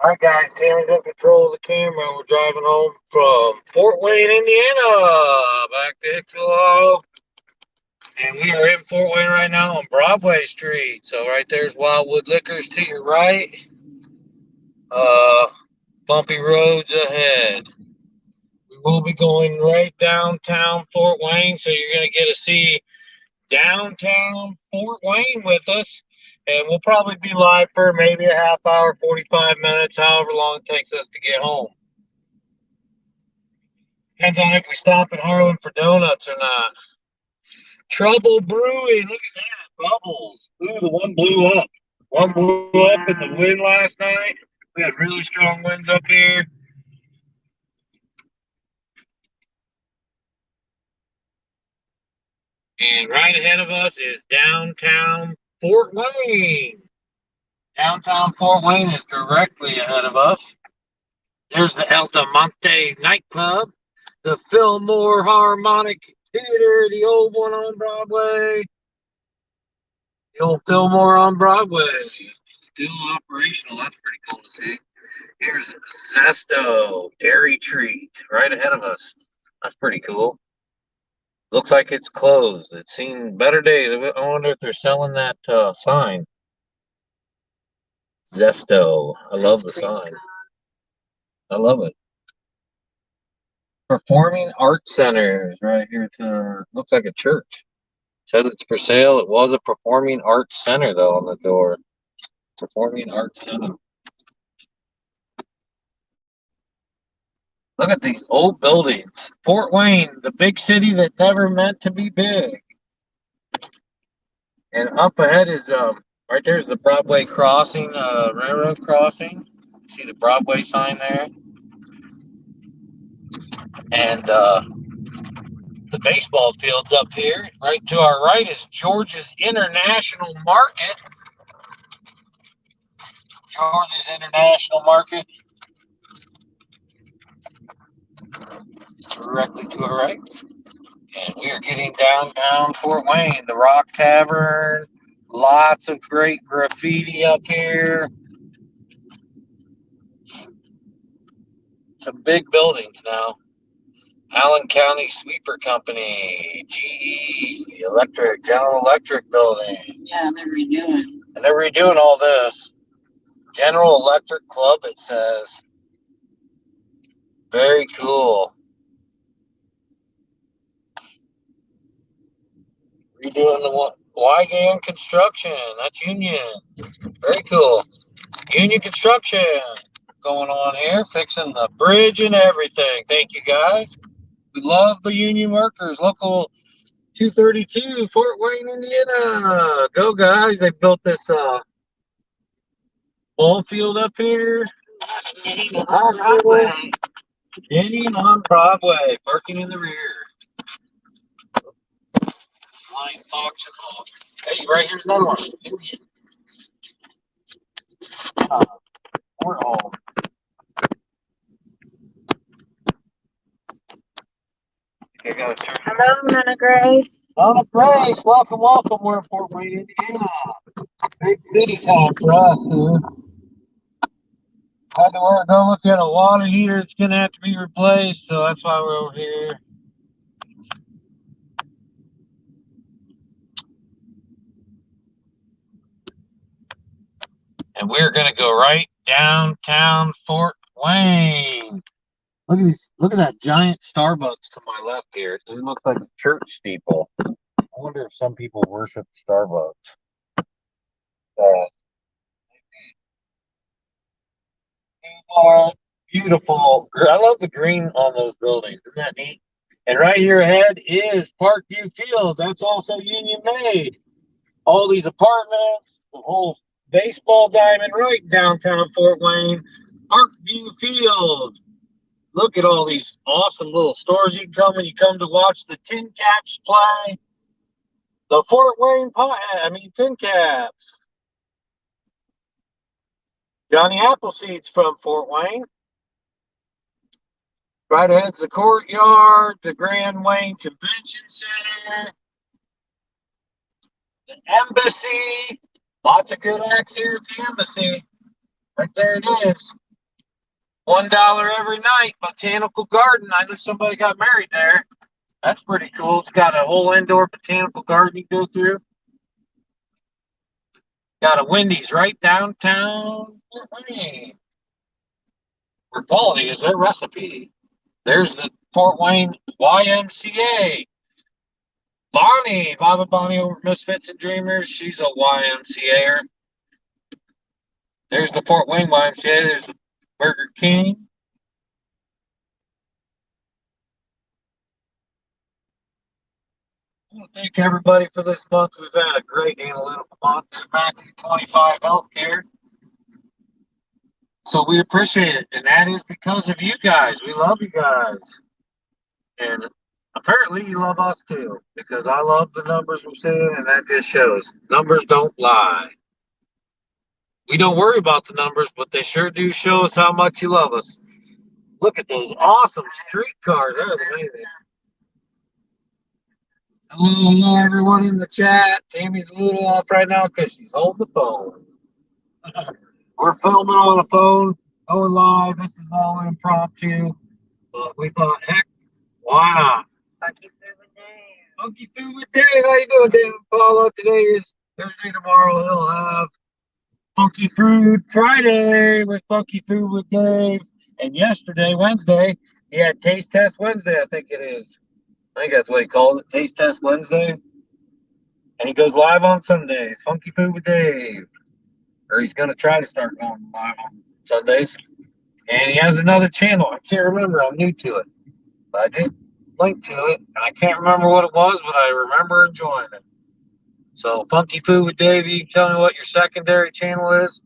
All right, guys, Taylor's in control of the camera. We're driving home from Fort Wayne, Indiana, back to Hicksville, and we are in Fort Wayne right now on Broadway Street. So right there's Wildwood Liquors to your right. Bumpy roads ahead. We will be going right downtown Fort Wayne, so you're going to get to see downtown Fort Wayne with us. And we'll probably be live for maybe a half hour, 45 minutes, however long it takes us to get home. Depends on if we stop in Harlan for donuts or not. Trouble Brewing, look at that, bubbles. Ooh, the one blew up. One blew up in the wind last night. We had really strong winds up here. And right ahead of us is downtown Fort Wayne. Downtown Fort Wayne is directly ahead of us. There's the El Monte nightclub, the Fillmore Harmonic Theater, the old one on Broadway. The old Fillmore on Broadway. Still operational. That's pretty cool to see. Here's Zesto Dairy Treat right ahead of us. That's pretty cool. Looks like it's closed. It's seen better days. I wonder if they're selling that sign. Zesto. I love the sign. I love it. Performing Arts Center is right here. Looks like a church. Says it's for sale. It was a Performing Arts Center, though, on the door. Performing Arts Center. Look at these old buildings. Fort Wayne, the big city that never meant to be big. And up ahead is right there's the Broadway crossing, railroad crossing. See the Broadway sign there. And the baseball field's up here. Right to our right is George's International Market. George's International Market. Directly to our right. And we are getting downtown Fort Wayne, the Rock Tavern. Lots of great graffiti up here. Some big buildings now. Allen County Sweeper Company, GE, General Electric building. Yeah, they're redoing. And they're redoing all this. General Electric Club, it says. Very cool. Redoing the Wygan Construction. That's Union. Very cool. Union Construction going on here, fixing the bridge and everything. Thank you, guys. We love the union workers. Local 232, Fort Wayne, Indiana. Go, guys. They built this ball field up here. Indian on Broadway, parking in the rear. Flying fox and all. Hey, right here's another one. Indian. Fort Hall. Hello, Nana Grace. Nana Grace, welcome, welcome. We're in Fort Wayne, Indiana. Big city time for us here. Had to go look at a water heater. It's going to have to be replaced, so that's why we're over here. And we're going to go right downtown Fort Wayne. Look at these. Look at that giant Starbucks to my left here. It looks like a church steeple. I wonder if some people worship Starbucks. Beautiful. I love the green on those buildings. Isn't that neat? And right here ahead is Parkview Field. That's also union made. All these apartments, the whole baseball diamond right downtown Fort Wayne. Parkview Field. Look at all these awesome little stores you can come when you come to watch the Tin Caps play. The Fort Wayne Tin Caps. Johnny Appleseed's from Fort Wayne. Right ahead's the courtyard, the Grand Wayne Convention Center, the Embassy. Lots of good acts here at the Embassy. Right there it is. $1 every night, botanical garden. I know somebody got married there. That's pretty cool. It's got a whole indoor botanical garden you go through. Got a Wendy's right downtown Fort Wayne, where quality is their recipe. There's the Fort Wayne YMCA. Bonnie, Baba Bonnie over Misfits and Dreamers. She's a YMCA'er. There's the Fort Wayne YMCA. There's the Burger King. I want to thank everybody for this month. We've had a great analytical month. There's Matthew 25 Healthcare. So we appreciate it. And that is because of you guys. We love you guys. And apparently you love us too, because I love the numbers we're seeing, and that just shows numbers don't lie. We don't worry about the numbers, but they sure do show us how much you love us. Look at those awesome street cars. That is amazing. Hello, everyone in the chat. Tammy's a little off right now because she's holding the phone. We're filming on a phone, going live. This is all impromptu. But we thought, heck, why not? Funky food with Dave. Funky Food with Dave. How you doing, Dave? Paulo, today is Thursday. Tomorrow he'll have Funky Food Friday with Funky Food with Dave. And yesterday, Wednesday, he had Taste Test Wednesday, I think it is. I think that's what he calls it, Taste Test Wednesday. And he goes live on Sundays, Funky Food with Dave. Or he's going to try to start going live on Sundays. And he has another channel. I can't remember. I'm new to it. But I did link to it. And I can't remember what it was, but I remember enjoying it. So Funky Food with Dave, you can tell me what your secondary channel is.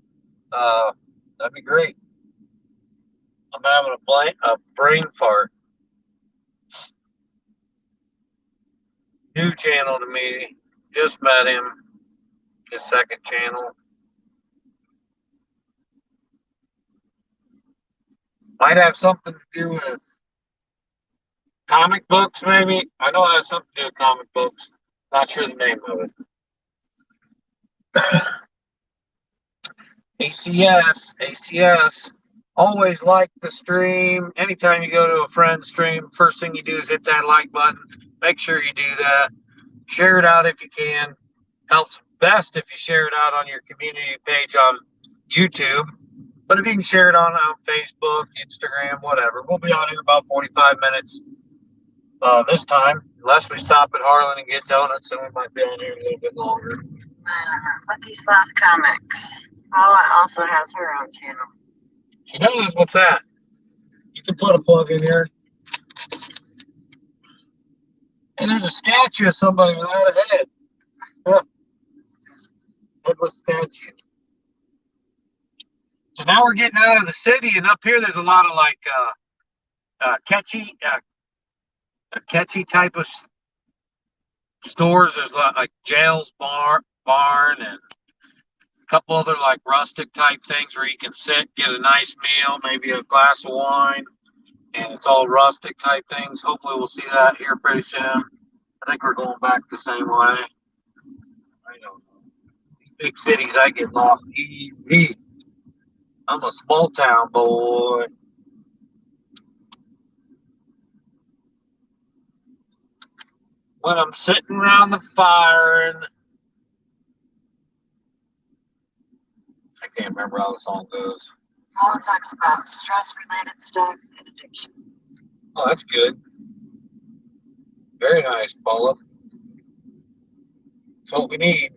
That'd be great. I'm having a brain fart. New channel to me. Just met him. His second channel. Might have something to do with comic books, maybe. I know it has something to do with comic books. Not sure the name of it. ACS. Always like the stream. Anytime you go to a friend's stream, first thing you do is hit that like button. Make sure you do that. Share it out if you can. Helps best if you share it out on your community page on YouTube. But if you can share it on Facebook, Instagram, whatever. We'll be on here about 45 minutes this time. Unless we stop at Harlan and get donuts, then we might be on here a little bit longer. Funky Sloth Comics. Paula also has her own channel. She does? What's that? You can put a plug in here. And there's a statue of somebody without a head. Yeah. Headless statue. So now we're getting out of the city, and up here there's a lot of like catchy type of stores. There's a lot like Jail's barn and a couple other like rustic type things where you can sit, get a nice meal, maybe a glass of wine, and it's all rustic type things. Hopefully we'll see that here pretty soon. I think we're going back the same way. I don't know. These big cities, I get lost easy. I'm a small town boy. When I'm sitting around the fire and I can't remember how the song goes. Paula talks about stress-related stuff and addiction. Oh, that's good. Very nice, Paula. That's what we need.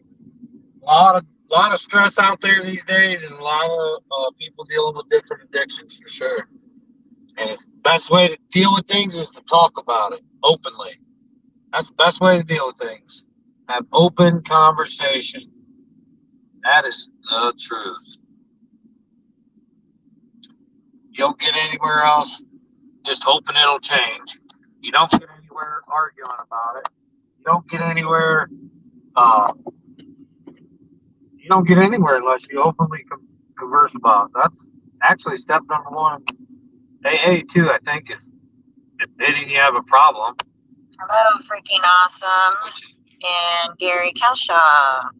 A lot of stress out there these days, and a lot of people dealing with different addictions for sure. And it's the best way to deal with things is to talk about it openly. That's the best way to deal with things. Have open conversation. That is the truth. You don't get anywhere else just hoping it'll change. You don't get anywhere arguing about it. You don't get anywhere. You don't get anywhere unless you openly converse about it. That's actually step number one. AA too, I think, is admitting you have a problem. Hello, freaking awesome. Which is And Gary Kelshaw.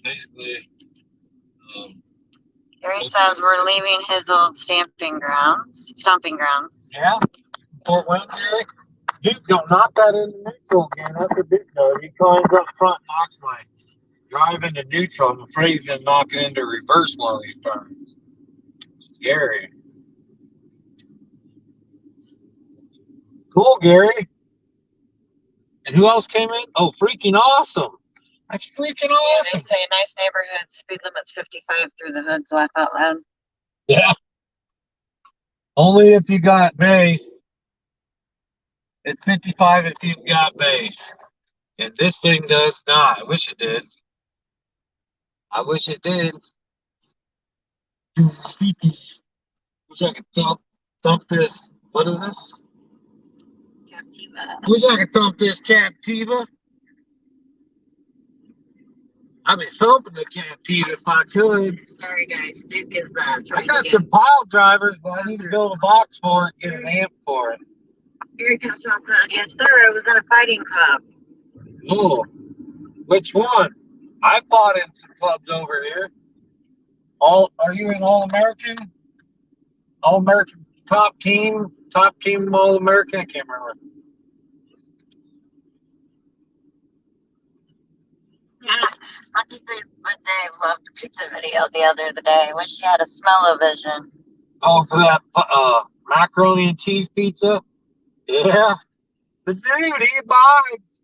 basically Gary says we're leaving his old stomping grounds. Yeah, Fort Wayne, Gary. Dude, don't knock that in the neutral again. That's a big no. He climbs up front, knocks my drive into neutral. I'm afraid he's gonna knock it into reverse one of these turns. Gary. Cool, Gary. And who else came in? Oh, freaking awesome. That's freaking awesome. They say nice neighborhood, speed limit's 55 through the hoods, laugh out loud. Yeah. Only if you got base. It's 55 if you've got base. And this thing does not. I wish it did. I wish it did. Wish I could thump this. What is this? Captiva. Wish I could thump this Captiva. I'd be thumping the Captiva if I could. Sorry guys, Duke is I got some pile drivers, but I need to build a box for it, get an amp for it. Gary comes from outside. Yes, sir. I was in a fighting club. Oh, which one? I fought in some clubs over here. Are you in All American? All American top team All American? I can't remember. Lucky but Dave loved the pizza video the day. Wish she had a smell-o-vision. Oh, for that macaroni and cheese pizza? Yeah. The dude, he abides.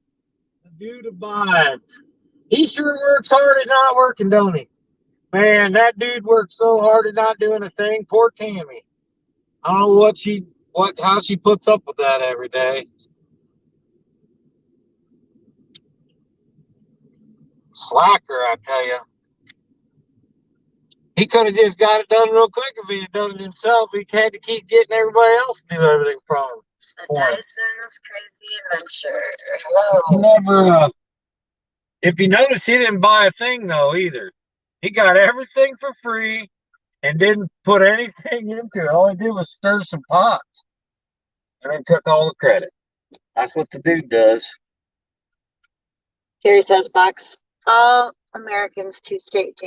The dude abides. He sure works hard at not working, don't he? Man, that dude works so hard at not doing a thing. Poor Tammy. I don't know how she puts up with that every day. Slacker, I tell you. He could have just got it done real quick if he had done it himself. He had to keep getting everybody else to do everything from him. The Dyson's Crazy Adventure. Hello. He never, if you notice, he didn't buy a thing, though, either. He got everything for free and didn't put anything into it. All he did was stir some pots and then took all the credit. That's what the dude does. Gary says box all Americans to state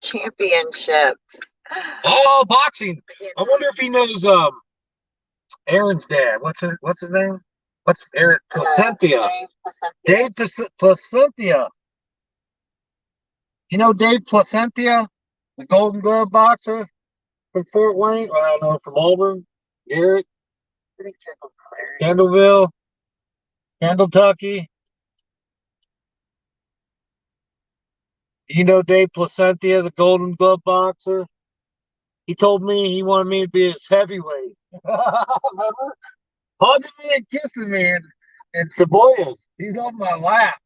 championships. Oh, boxing. I wonder if he knows Aaron's dad. What's his name? What's Aaron? Placentia. Dave Placentia. You know Dave Placentia, the Golden Glove boxer from Fort Wayne? Or I don't know, from Auburn, Garrett, Kendallville, Kentucky. You know Dave Placentia, the Golden Glove boxer? He told me he wanted me to be his heavyweight. Remember? Hugging me and kissing me in Cebollas. He's on my lap.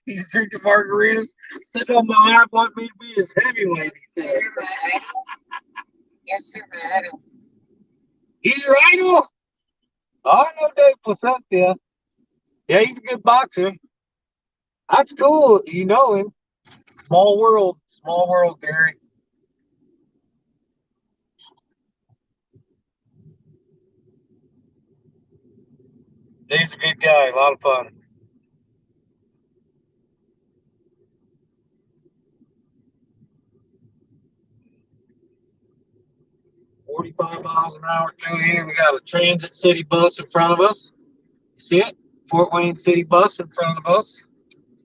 He's drinking margaritas, sitting on my lap, wanting me to be his heavyweight, he said. Yes, sir, my idol. He's your idol? Oh, I know Dave Placentia. Yeah, he's a good boxer. That's cool. You know him. Small world, Gary. Dave's a good guy, a lot of fun. $45 an hour through here. We got a transit city bus in front of us. You see it? Fort Wayne city bus in front of us.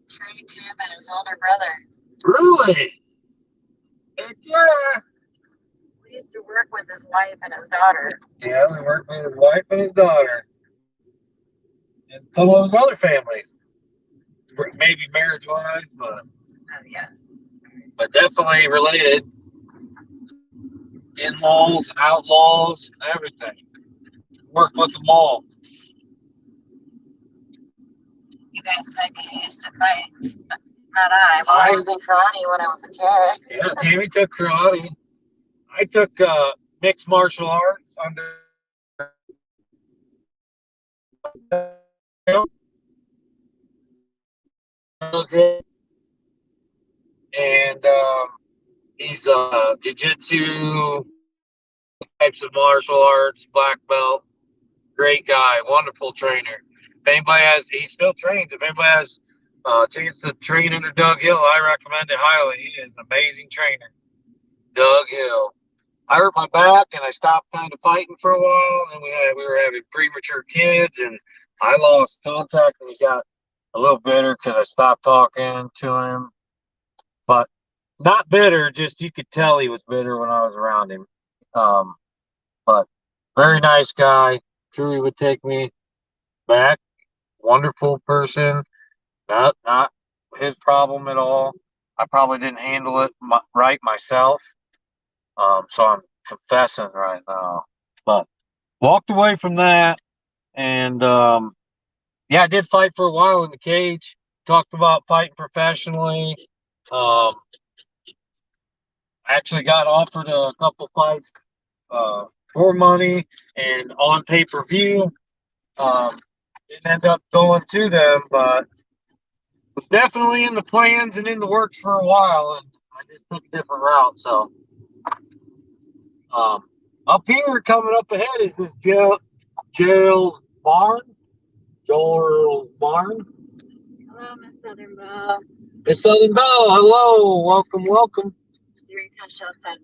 Trained him and his older brother. Really? Heck yeah. We used to work with his wife and his daughter. Yeah, we worked with his wife and his daughter. And some of his other family. Maybe marriage-wise, but Yeah. But definitely related. In-laws and outlaws and everything. Worked with them all. You guys said you used to fight. Not I. Well, I was in karate when I was a kid. Yeah, Tammy took karate. I took mixed martial arts under. And he's jiu-jitsu, types of martial arts, black belt. Great guy, wonderful trainer. If anybody he still trains. If anybody has a chance to train under Doug Hill, I recommend it highly. He is an amazing trainer. Doug Hill. I hurt my back and I stopped kind of fighting for a while. And we were having premature kids, and I lost contact, and he got a little bitter because I stopped talking to him. But not bitter, just you could tell he was bitter when I was around him. Um, but very nice guy. Sure, he would take me back. Wonderful person. Not his problem at all. I probably didn't handle it right myself. So I'm confessing right now. But walked away from that, and yeah, I did fight for a while in the cage. Talked about fighting professionally. Um, actually got offered a couple fights for money and on pay-per-view. Didn't end up going to them, but was definitely in the plans and in the works for a while, and I just took a different route. So up here, coming up ahead, is this Jail's Barn. Joel's Barn. Hello, Miss Southern Belle. Miss Southern Belle, hello, welcome, welcome. Gary Show said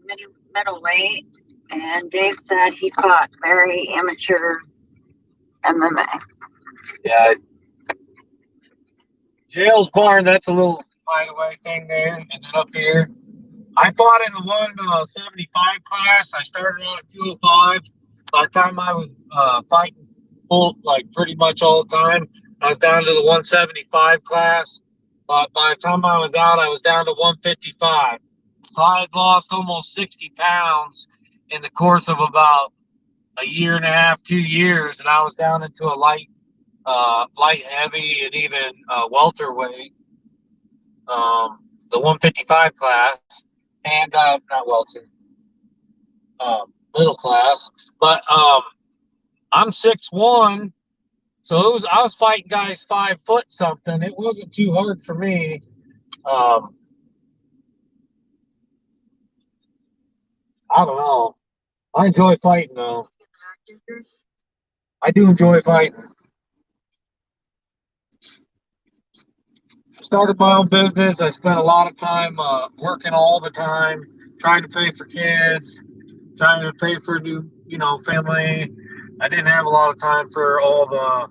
middleweight, and Dave said he fought very amateur MMA. Yeah, Jail's Barn, that's a little hideaway thing there. And then up here, I fought in the 175 class. I started out at 205. By the time I was fighting full, like pretty much all the time, I was down to the 175 class. But by the time I was out, I was down to 155. So I had lost almost 60 pounds in the course of about a year and a half, 2 years, and I was down into a light heavy, and even welterweight, the 155 class, and not welter, middle class. But I'm 6'1", so I was fighting guys 5 foot something. It wasn't too hard for me. I don't know. I enjoy fighting though. I do enjoy fighting. I started my own business. I spent a lot of time working all the time, trying to pay for kids, trying to pay for new, family. I didn't have a lot of time for all the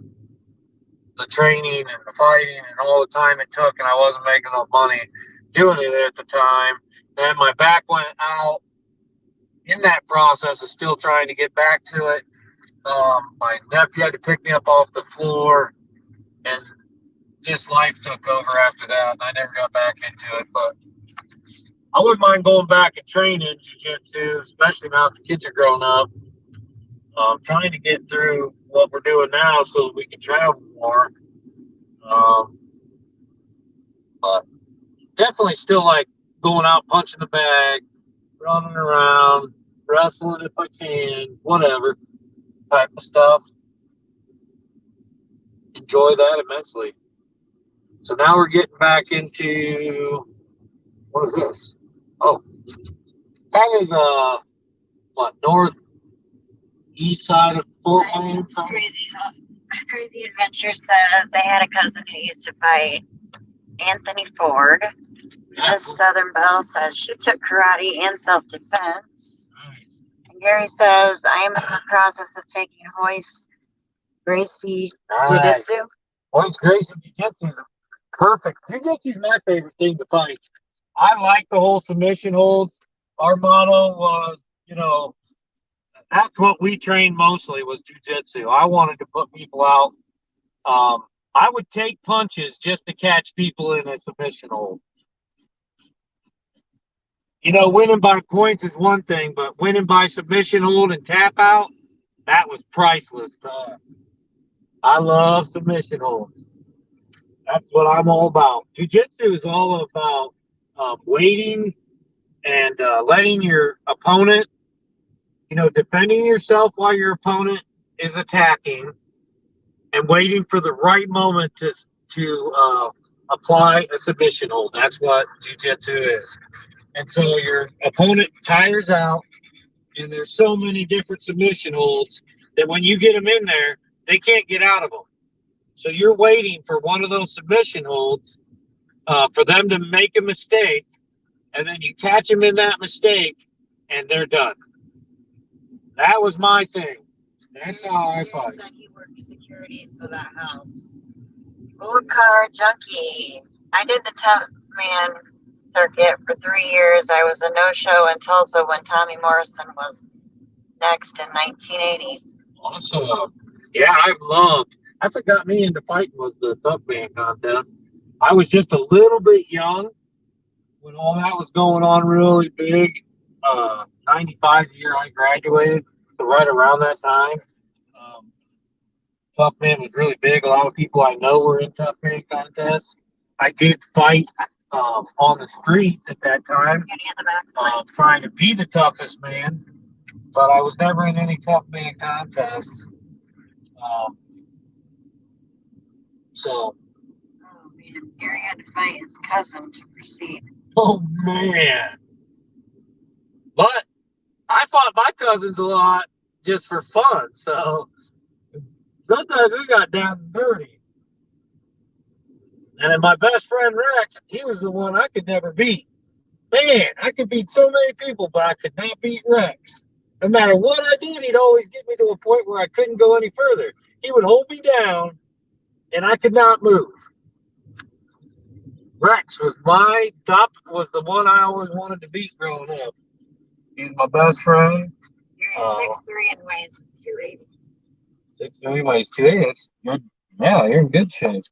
training and the fighting and all the time it took, and I wasn't making enough money doing it at the time. And my back went out in that process of still trying to get back to it. My nephew had to pick me up off the floor, and just life took over after that, and I never got back into it. But I wouldn't mind going back and training jiu-jitsu, especially now that the kids are grown up. Trying to get through what we're doing now so that we can travel more. But definitely still like going out, punching the bag, running around, wrestling if I can, whatever type of stuff. Enjoy that immensely. So now we're getting back into, what is this? Oh, that is northeast side of Fort Wayne. Crazy Adventure said they had a cousin who used to fight Anthony Ford. Miss Southern Belle says she took karate and self-defense. Nice. And Gary says, I am in the process of taking Hoist Gracie Jiu-Jitsu. Hoist Gracie Jiu-Jitsu is perfect. Jiu-Jitsu is my favorite thing to fight. I like the whole submission holds. Our motto was, that's what we trained mostly was jiu-jitsu. I wanted to put people out. I would take punches just to catch people in a submission hold. Winning by points is one thing, but winning by submission hold and tap out, that was priceless to us. I love submission holds. That's what I'm all about. Jiu-jitsu is all about waiting and letting your opponent, defending yourself while your opponent is attacking, and waiting for the right moment to apply a submission hold. That's what jiu-jitsu is. And so your opponent tires out, and there's so many different submission holds that when you get them in there, they can't get out of them. So you're waiting for one of those submission holds for them to make a mistake, and then you catch them in that mistake, and they're done. That was my thing. That's how I Jerry fight. said he works security, so that helps. Old car junkie. I did the 10th man circuit for 3 years. I was a no-show in Tulsa when Tommy Morrison was next in 1980. Awesome. Yeah, I've loved. That's what got me into fighting was the Tough Man contest. I was just a little bit young when all that was going on really big. 95 year I graduated, so right around that time. Um, Tough Man was really big. A lot of people I know were in Tough Man contests. I did fight on the streets at that time, trying to be the toughest man, but I was never in any Tough Man contests. Um, so, Oh man, Gary had to fight his cousin to proceed. oh man. But I fought my cousins a lot just for fun. So sometimes we got down and dirty. And then my best friend Rex, he was the one I could never beat. Man, I could beat so many people, but I could not beat Rex. No matter what I did, he'd always get me to a point where I couldn't go any further. He would hold me down, and I could not move. Rex was was the one I always wanted to beat growing up. He's my best friend. You're 6'3" and weighs 280. 6'3" weighs 280. That's good. Yeah, you're in good shape.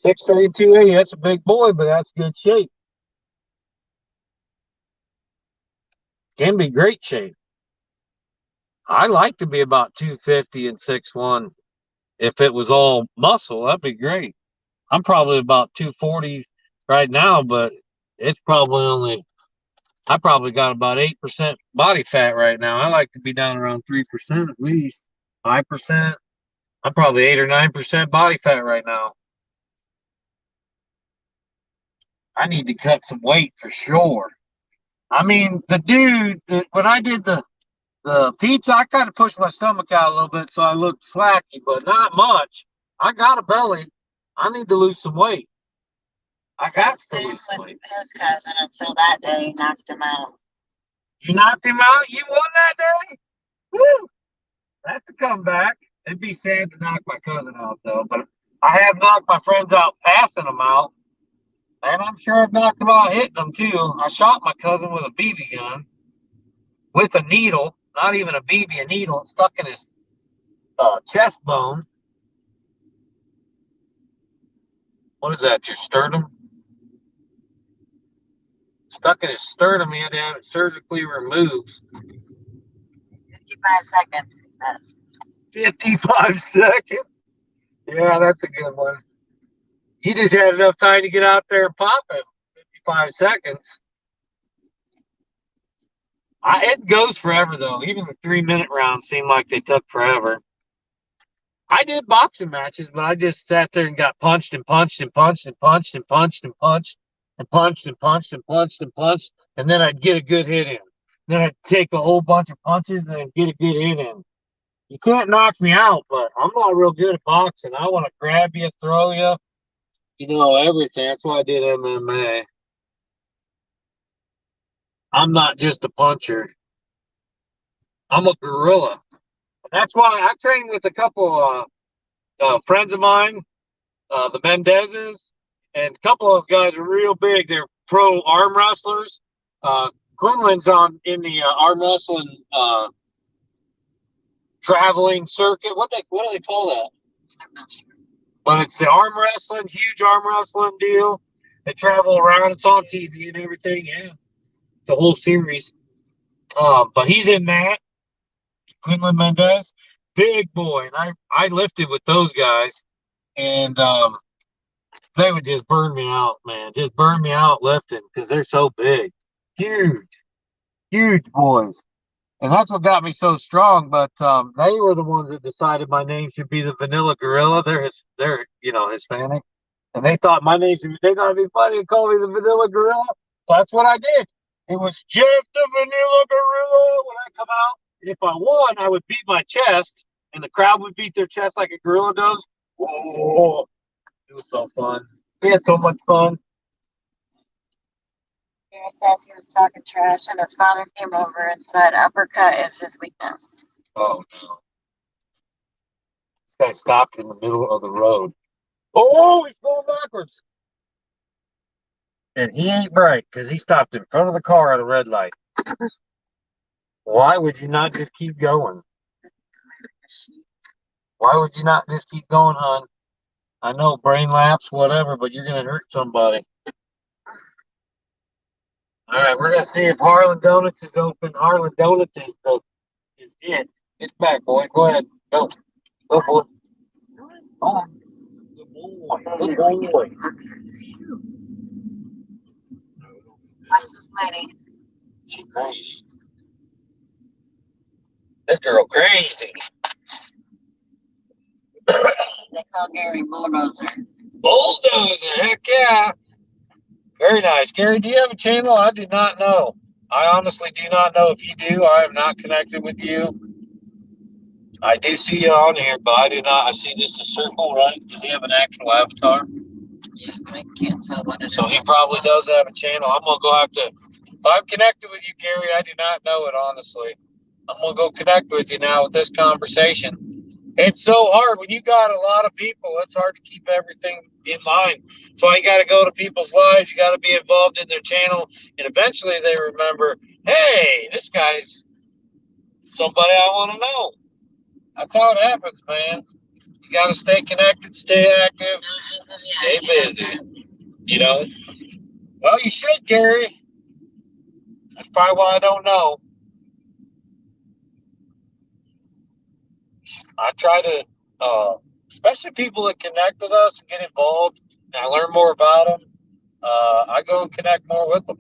6'3", 280. That's a big boy, but that's good shape. Can be great shape. I like to be about 250 and 6'1". If it was all muscle, that'd be great. I'm probably about 240 right now, but it's probably only I probably got about 8% body fat right now. I like to be down around 3% at least. 5%. I'm probably 8 or 9% body fat right now. I need to cut some weight for sure. I mean, the dude when I did the pizza, I kind of pushed my stomach out a little bit so I looked slacky, but not much. I got a belly. I need to lose some weight. I got to Same lose some with weight. his cousin until that day he knocked him out. You knocked him out? You won that day? Woo! That's a comeback. It'd be sad to knock my cousin out, though. But I have knocked my friends out passing them out. And I'm sure I've knocked them out hitting them, too. I shot my cousin with a BB gun with a needle. Not even a BB, a needle. It stuck in his chest bone. What is that, your sternum? Stuck in his sternum. He had to have it surgically removed. 55 seconds, he said. 55 seconds? Yeah, that's a good one. He just had enough time to get out there and pop him. 55 seconds. It goes forever, though. Even the 3-minute rounds seem like they took forever. I did boxing matches, but I just sat there and got punched and punched and punched and punched and punched and punched and punched and punched and punched and punched, and then I'd get a good hit in. Then I'd take a whole bunch of punches and then get a good hit in. You can't knock me out, but I'm not real good at boxing. I want to grab you, throw you, everything. That's why I did MMA. I'm not just a puncher. I'm a gorilla. That's why I trained with a couple friends of mine, the Mendezes, and a couple of those guys are real big. They're pro arm wrestlers. Quinlan's in the arm wrestling traveling circuit. What do they call that? I'm not sure. But it's the arm wrestling, huge arm wrestling deal. They travel around. It's on TV and everything. Yeah, it's a whole series. But he's in that. Quinlan Mendez, big boy, and I lifted with those guys, and they would just burn me out, man. Just burn me out lifting because they're so big, huge boys, and that's what got me so strong. But they were the ones that decided my name should be the Vanilla Gorilla. They're Hispanic, and they thought my name they thought it'd be funny to call me the Vanilla Gorilla. So that's what I did. It was just the Vanilla Gorilla when I come out. And if I won, I would beat my chest, and the crowd would beat their chest like a gorilla does. Oh, it was so fun. We had so much fun. Yeah, Gary says he was talking trash, and his father came over and said uppercut is his weakness. Oh, no. This guy stopped in the middle of the road. Oh, he's going backwards. And he ain't bright because he stopped in front of the car at a red light. Why would you not just keep going? Why would you not just keep going, hon? I know, brain lapse, whatever, but you're going to hurt somebody. All right, we're going to see if Harlan Donuts is open. Harlan Donuts is it. It's back, boy. Go ahead. Go. Go, boy. Go on. Good boy. Good boy. Watch this lady. She crazy. This girl crazy. They call Gary Bulldozer. Bulldozer, heck yeah. Very nice. Gary, do you have a channel? I do not know. I honestly do not know if you do. I am not connected with you. I do see you on here, but I do not. I see just a circle, right? Does he have an actual avatar? Yeah, but I can't tell what it is. So he probably does have a channel. I'm going to go have to, if I'm connected with you, Gary, I do not know it, honestly. I'm going to go connect with you now with this conversation. It's so hard when you got a lot of people. It's hard to keep everything in mind. That's why you got to go to people's lives. You got to be involved in their channel, and eventually they remember, hey, this guy's somebody I want to know. That's how it happens, man. You got to stay connected, stay active, stay busy. You know. Well, you should, Gary. That's probably why I don't know. I try to, especially people that connect with us and get involved, and I learn more about them. I go and connect more with them.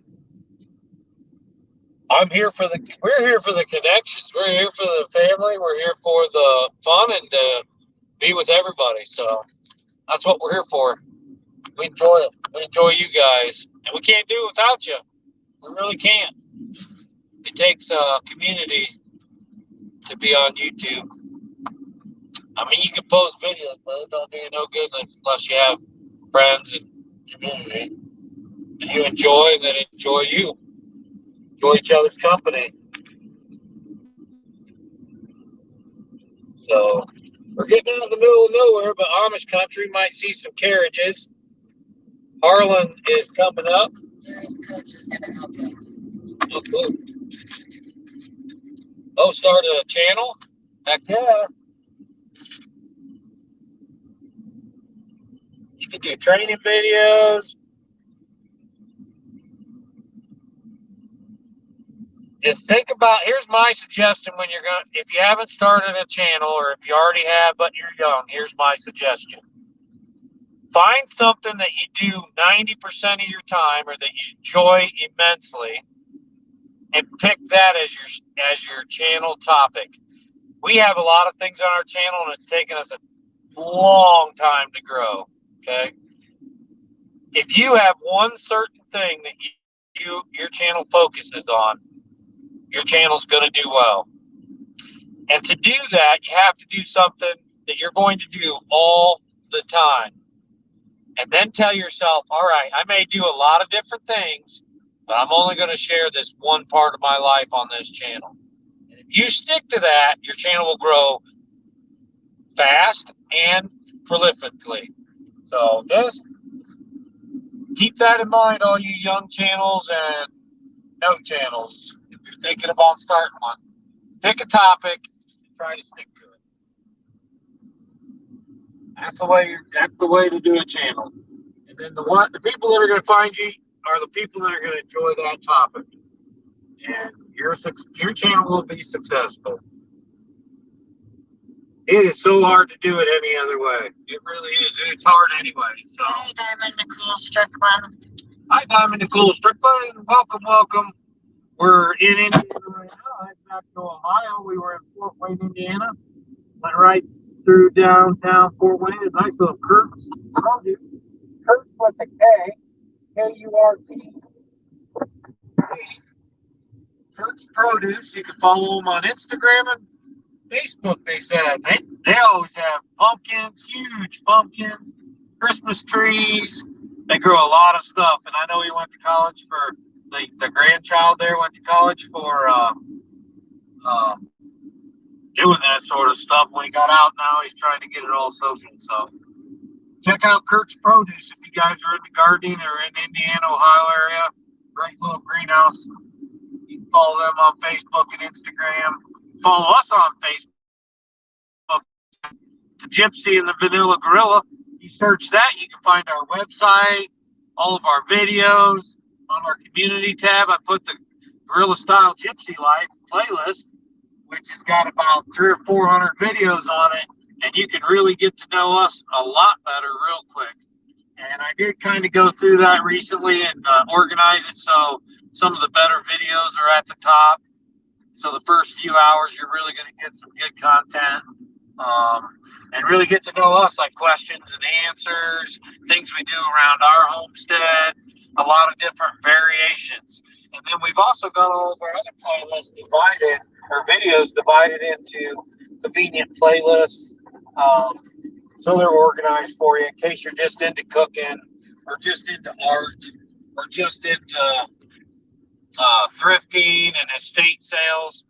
We're here for the connections. We're here for the family. We're here for the fun and to be with everybody. So that's what we're here for. We enjoy it. We enjoy you guys, and we can't do it without you. We really can't. It takes a community to be on YouTube. I mean, you can post videos, but it don't do you no good unless you have friends and community. And you enjoy, and then enjoy you. Enjoy each other's company. So we're getting out in the middle of nowhere, but Amish country might see some carriages. Harlan is coming up. Gary's coach is going to help him. Oh, cool. Oh, start a channel? Heck yeah. You can do training videos. Just think about, here's my suggestion when you're going, if you haven't started a channel or if you already have but you're young, here's my suggestion. Find something that you do 90% of your time or that you enjoy immensely and pick that as your channel topic. We have a lot of things on our channel and it's taken us a long time to grow, okay? If you have one certain thing that your channel focuses on, your channel's going to do well. And to do that, you have to do something that you're going to do all the time. And then tell yourself, all right, I may do a lot of different things, but I'm only going to share this one part of my life on this channel. And if you stick to that, your channel will grow fast and prolifically. So just keep that in mind, all you young channels and no channels. If you're thinking about starting one, pick a topic and try to stick to it. That's the way to do a channel. And then the people that are going to find you are the people that are going to enjoy that topic. And your channel will be successful. It is so hard to do it any other way. It really is. And it's hard anyway. So. Hi, Diamond Nicole Strickland. Hi, Diamond Nicole Strickland. Welcome, welcome. We're in Indiana right now. Heading back to Ohio. We were in Fort Wayne, Indiana. Went right through downtown Fort Wayne. A nice little Kurt's. Kurt's with a K. K-U-R-T. Kurt's Produce. You can follow them on Instagram and Facebook, they said. They always have pumpkins, huge pumpkins, Christmas trees. They grow a lot of stuff. And I know he went to college for the grandchild there went to college for doing that sort of stuff. When he got out, now he's trying to get it all social. So check out Kurt's Produce if you guys are into gardening or in Indiana, Ohio area. Great little greenhouse. You can follow them on Facebook and Instagram. Follow us on Facebook, the Gypsy and the Vanilla Gorilla. You search that, you can find our website, all of our videos. On our community tab, I put the Gorilla Style Gypsy Life playlist, which has got about 300 or 400 videos on it, and you can really get to know us a lot better real quick. And I did kind of go through that recently and organize it so some of the better videos are at the top. So the first few hours, you're really going to get some good content and really get to know us, like questions and answers, things we do around our homestead, a lot of different variations. And then we've also got all of our other playlists divided, or videos divided into convenient playlists. So they're organized for you in case you're just into cooking or just into art or just into thrifting and estate sales.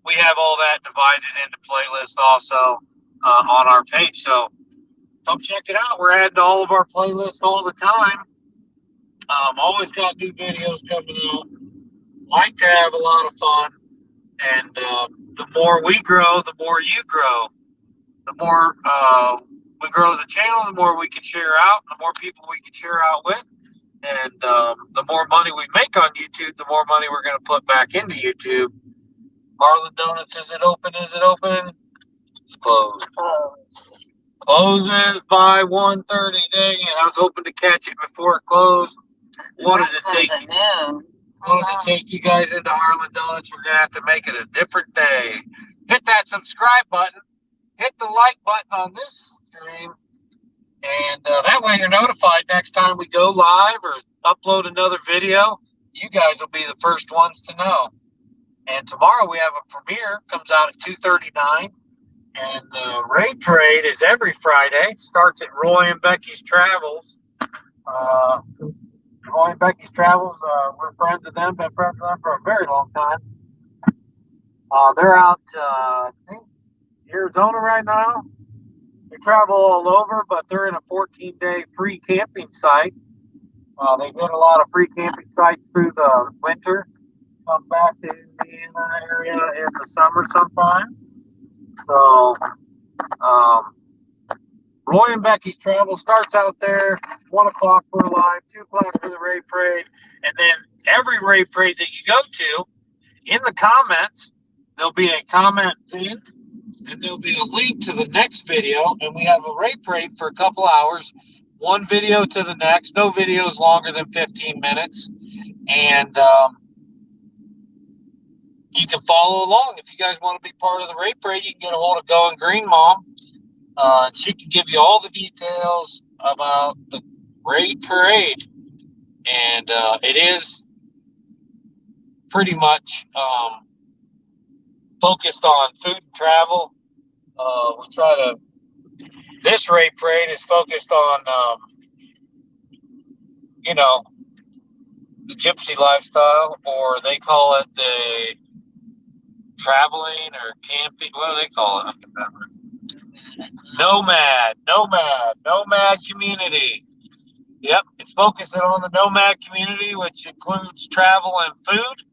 We have all that divided into playlists also on our page. So come check it out. We're adding to all of our playlists all the time. Always got new videos coming out. Like to have a lot of fun. And the more we grow, the more you grow. The more we grow as a channel, the more we can share out, the more people we can share out with. And the more money we make on YouTube, the more money we're going to put back into YouTube. Marlin Donuts, is it open? Is it open? It's closed. Closes by 1:30. Dang it. I was hoping to catch it before it closed. Wanted to take you guys into Harlan Donuts. We're going to have to make it a different day. Hit that subscribe button. Hit the like button on this stream. And that way you're notified next time we go live or upload another video. You guys will be the first ones to know. And tomorrow we have a premiere. Comes out at 2:39. And the raid parade is every Friday. Starts at Roy and Becky's Travels. Roy and Becky's Travels, we're friends with them. Been friends with them for a very long time. They're out, I think, Arizona right now. They travel all over, but they're in a 14-day free camping site. They hit a lot of free camping sites through the winter. Come back to Indiana area in the summer sometime. So, Roy and Becky's Travel starts out there, 1 o'clock for live, 2 o'clock for the raid parade, and then every raid parade that you go to, in the comments, there'll be a comment pinned, and there'll be a link to the next video, and we have a raid parade for a couple hours, one video to the next, no videos longer than 15 minutes, and you can follow along. If you guys want to be part of the raid parade, you can get a hold of Going Green Mom. She can give you all the details about the raid parade. And it is pretty much focused on food and travel. This raid parade is focused on, the gypsy lifestyle, or they call it the traveling or camping. What do they call it? I can't remember. Nomad community. Yep, it's focusing on the nomad community, which includes travel and food.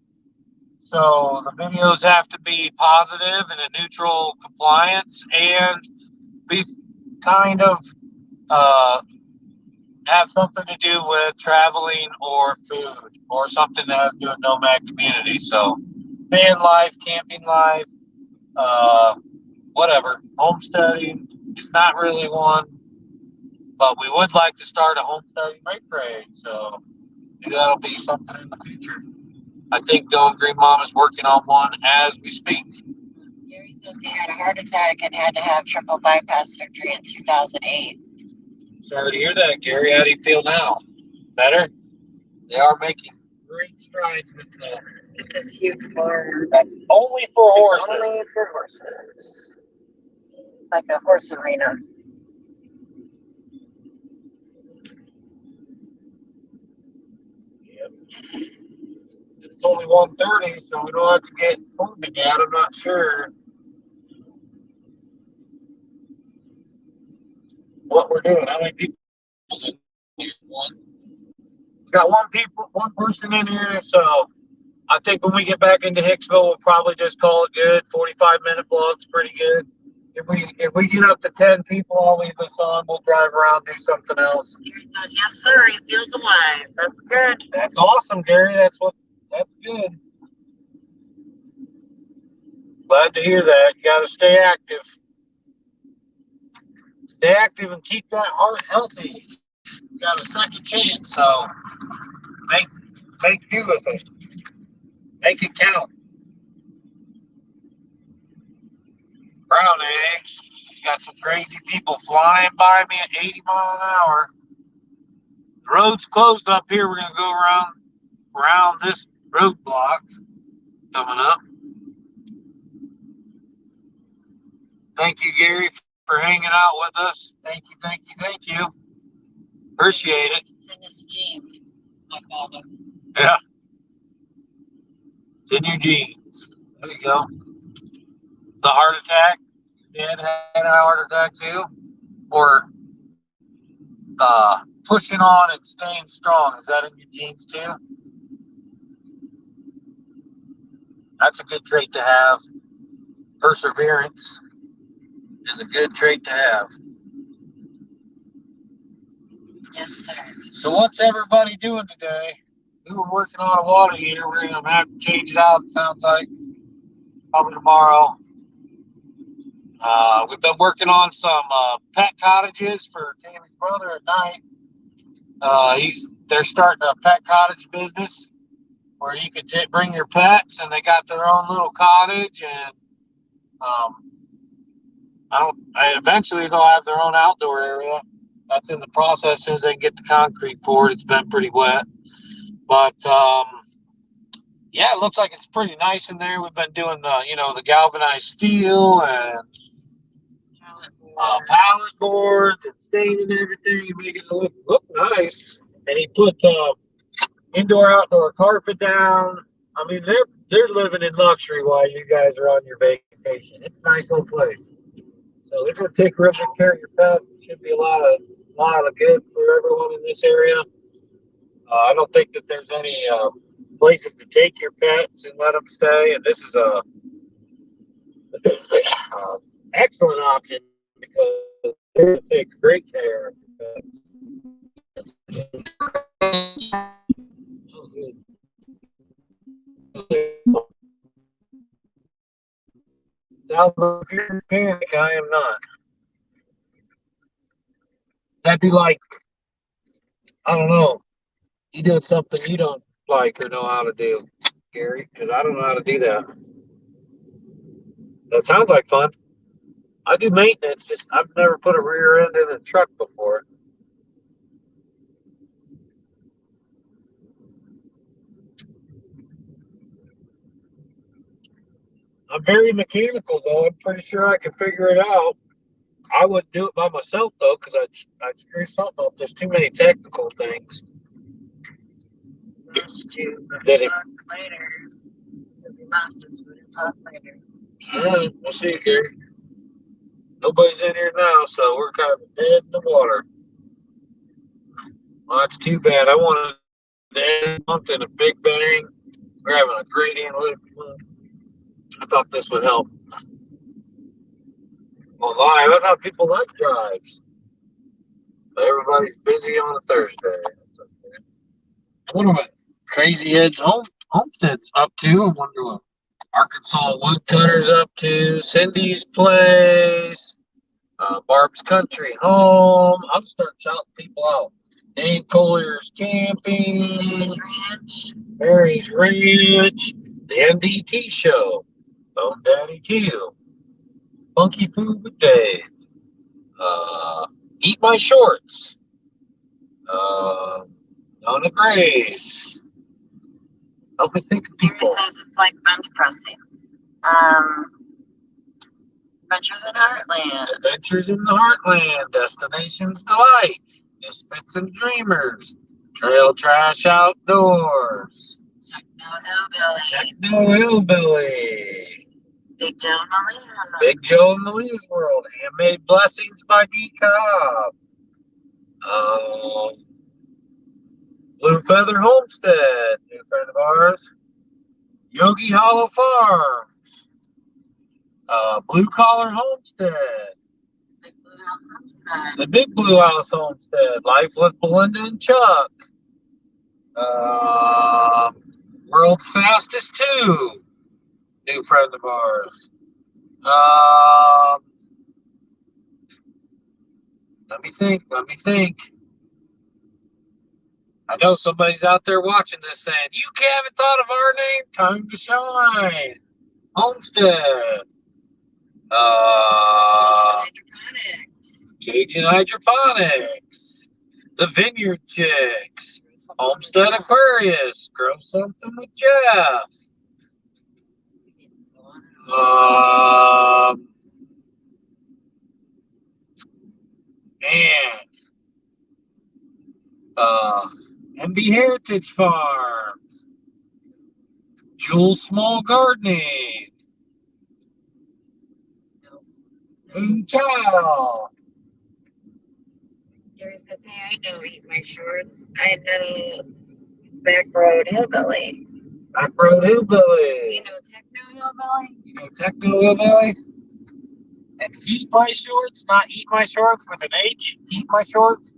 So the videos have to be positive and a neutral compliance and be kind of have something to do with traveling or food or something that has to do with nomad community. So van life, camping life, whatever, homesteading. It's not really one, but we would like to start a homesteading raid parade. So maybe that'll be something in the future. I think Going Green Mom is working on one as we speak. Gary says he had a heart attack and had to have triple bypass surgery in 2008. Sorry to hear that, Gary. How do you feel now? Better? They are making great strides with that. With this huge barn. That's only for horses. Only for horses. It's like a horse arena. Yep. only 1:30, so we don't have to get moving yet. I'm not sure what we're doing. How many people in here? One. We got one person in here, so I think when we get back into Hicksville, we'll probably just call it good. 45-minute vlog's pretty good. If we get up to 10 people, I'll leave this on. We'll drive around, do something else. Gary says, yes, sir. He feels alive. That's good. That's awesome, Gary. That's good. Glad to hear that. You got to stay active. Stay active and keep that heart healthy. You got a second chance, so make do with it. Make it count. Brown eggs. Got some crazy people flying by me at 80 miles an hour. The road's closed up here. We're gonna go around this roadblock coming up. Thank you, Gary, for hanging out with us. Thank you. Appreciate it. It's in his genes, I called him. Yeah. It's in your genes. There you go. The heart attack. Dad had a heart attack too. Or pushing on and staying strong. Is that in your genes too? That's a good trait to have. Perseverance is a good trait to have. Yes, sir. So what's everybody doing today? We were working on a water heater. We're going to have to change it out, it sounds like. Probably tomorrow. We've been working on some pet cottages for Tammy's brother at night. They're starting a pet cottage business where you can bring your pets, and they got their own little cottage, and eventually they'll have their own outdoor area. That's in the process. As soon as they can get the concrete poured, it's been pretty wet. But yeah, it looks like it's pretty nice in there. We've been doing the galvanized steel and pallet boards and staining everything and making it look nice. And he put indoor outdoor carpet down. I mean, they're living in luxury while you guys are on your vacation. It's a nice little place. So they're going to take real good care of your pets. It should be a lot of good for everyone in this area. I don't think that there's any places to take your pets and let them stay. And this is a excellent option because they're going to take great care of your pets. Oh, good. Sounds like you're a mechanic. I am not. That'd be like, I don't know, you doing something you don't like or know how to do, Gary, because I don't know how to do that. That sounds like fun. I do maintenance, just I've never put a rear end in a truck before. I'm very mechanical, though. I'm pretty sure I can figure it out. I wouldn't do it by myself, though, because I'd screw something up. There's too many technical things. Let's do the Did it? talk later. So we lost us, we'll talk later. All right, we'll see you, Gary. Nobody's in here now, so we're kind of dead in the water. Well, that's too bad. I wanted to end the month in a big bang. We're having a great analytic month. I thought this would help. Well, live, I thought people like drives. But everybody's busy on a Thursday. That's okay. What are my crazy heads homesteads up to? I wonder what Arkansas Woodcutter's up to. Cindy's place. Barb's Country Home. I'm starting shouting people out. Dave Collier's Camping. Mary's Ranch. The MDT Show. Bone Daddy Q. Funky Food with Dave. Eat My Shorts. Donna Grace. Help me think of Gary people. says it's like bench pressing. Adventures in Heartland. Adventures in the Heartland. Destinations Delight. Misfits and Dreamers. Trail Trash Outdoors. Techno Hillbilly. Big Joe and the Lee's. Big Joe and the Lee's World. Handmade Blessings by D. Cobb. Blue Feather Homestead, new friend of ours. Yogi Hollow Farms. Blue Collar Homestead. Big Blue House Homestead. The Big Blue House Homestead. Life with Belinda and Chuck. World's Fastest 2. New friend of ours. Let me think. I know somebody's out there watching this saying, you haven't thought of our name? Time to shine. Homestead. Cajun Hydroponics. The Vineyard Chicks. Homestead Aquarius. Grow Something with Jeff. MB Heritage Farms. Jules Small Gardening. Child. Gary says, hey, I know Eat My Shorts. I know Back Road Hillbilly. Back Road Hillbilly. You know Techno Hillbilly? You know Techno Hillbilly? And Eat My Shorts, not Eat My Shorts with an H. Eat My Shorts.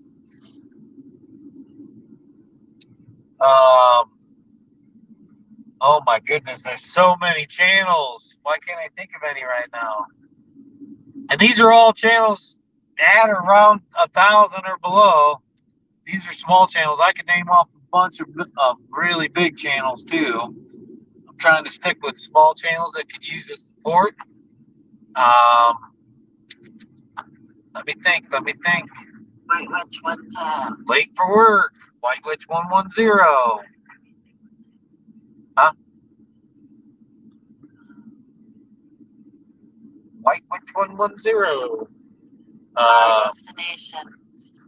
Oh my goodness, there's so many channels. Why can't I think of any right now? And these are all channels at around 1,000 or below. These are small channels. I could name off a bunch of really big channels too. I'm trying to stick with small channels that could use the support. Let me think. White Witch 110. Late for Work. White Witch 110. Huh? White Witch 110. Destinations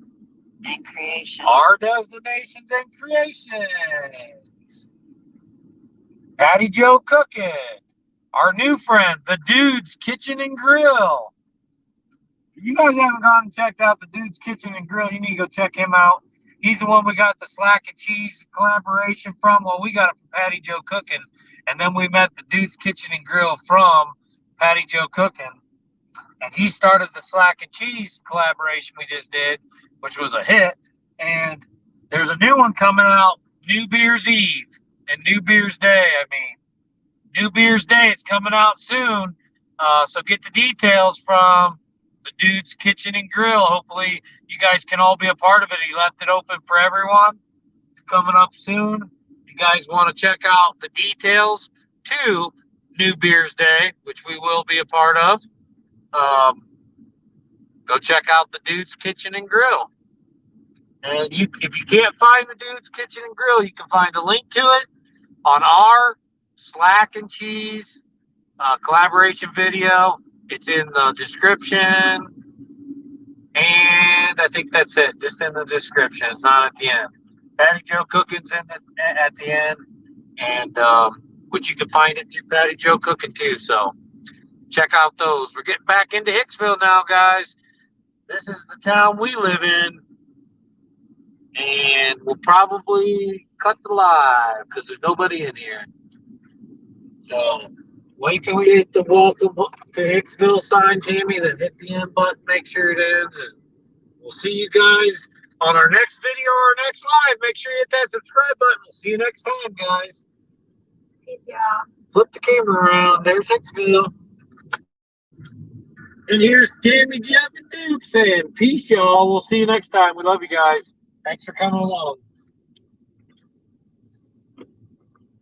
and Creation. Our Destinations and Creations. Patty Joe Cooking. Our new friend, The Dude's Kitchen and Grill. If you guys haven't gone and checked out The Dude's Kitchen and Grill, you need to go check him out. He's the one we got the Slack and Cheese collaboration from. Well, we got it from Patty Joe Cooking. And then we met The Dude's Kitchen and Grill from Patty Joe Cooking. And he started the Slack and Cheese collaboration we just did, which was a hit. And there's a new one coming out, New Beer's Eve and New Beer's Day. New Beer's Day, it's coming out soon. So get the details from The Dude's Kitchen and Grill. Hopefully you guys can all be a part of it. He left it open for everyone. It's coming up soon. You guys want to check out the details to New Beer's Day, which we will be a part of. Go check out The Dude's Kitchen and Grill. And if you can't find The Dude's Kitchen and Grill, you can find a link to it on our Slack and Cheese collaboration video. It's in the description, and I think that's it. Just in the description. It's not at the end. Patty Joe Cooking's at the end, and which you can find it through Patty Joe Cooking too. So check out those. We're getting back into Hicksville now, guys. This is the town we live in, and we'll probably cut the live because there's nobody in here. So wait till we hit the welcome to Hicksville sign, Tammy, then hit the end button, make sure it ends, and we'll see you guys on our next video or next live. Make sure you hit that subscribe button. We'll see you next time, guys. Peace, y'all. Flip the camera around. There's Hicksville. And here's Tammy, Jeff, and Duke saying, peace, y'all. We'll see you next time. We love you guys. Thanks for coming along.